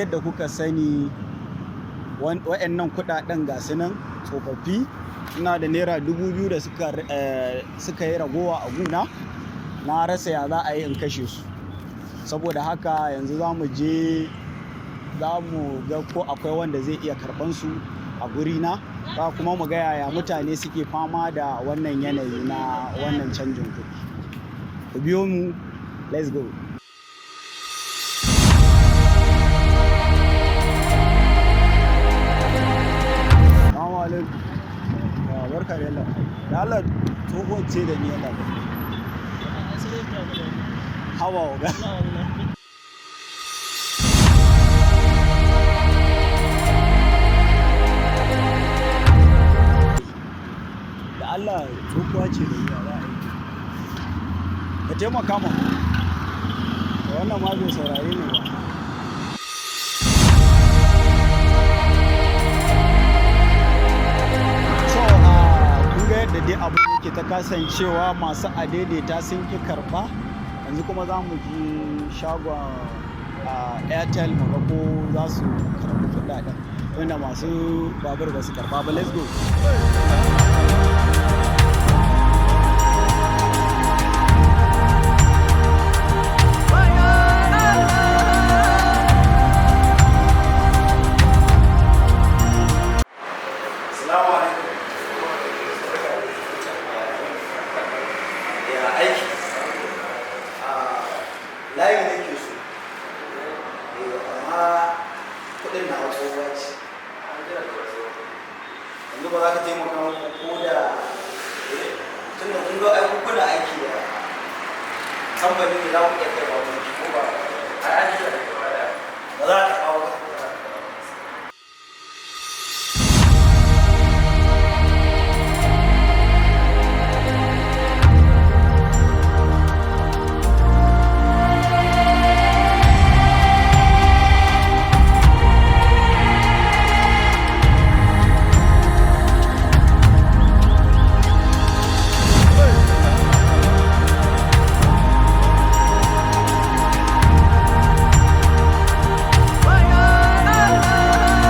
yadda kuka sani wa'annan kudaden ga su nan tsofaffi, ina da naira 2000 da suka yi ragowa a guna, na rasa ya za a yi in kashe su. Saboda haka yanzu za mu ga ko akwai wanda zai iya karɓan su a gurina, ba kuma mu ga yaya mutane suke fama da wannan yanayi na wannan canjin kuɗi. Ku biyo mu, let's go. Assalamu alaikum. Barka da Allah. Da Allah tsohon ce da ni yana da. Hawa ga. Allah tsohuwa ce da yi a ka taimaka ma da wannan ma bai saurare ne ba. So kun ga yadda dai abin yake ta kasancewa, masu adaidaita sun ki karɓa. Yanzu kuma za mu ji shagon airtel mu ga ko za su karɓi kuɗaɗen, wanda masu babur ba su karɓa ba. Let's go. Layi nake so, amma kuɗin na wasu wace. Yanzu ba za ka taimaka muku ko da tun da kun ga kuna aiki da kamfani ne, za ku iya kai ba wani ko ba a aiki da ba za ka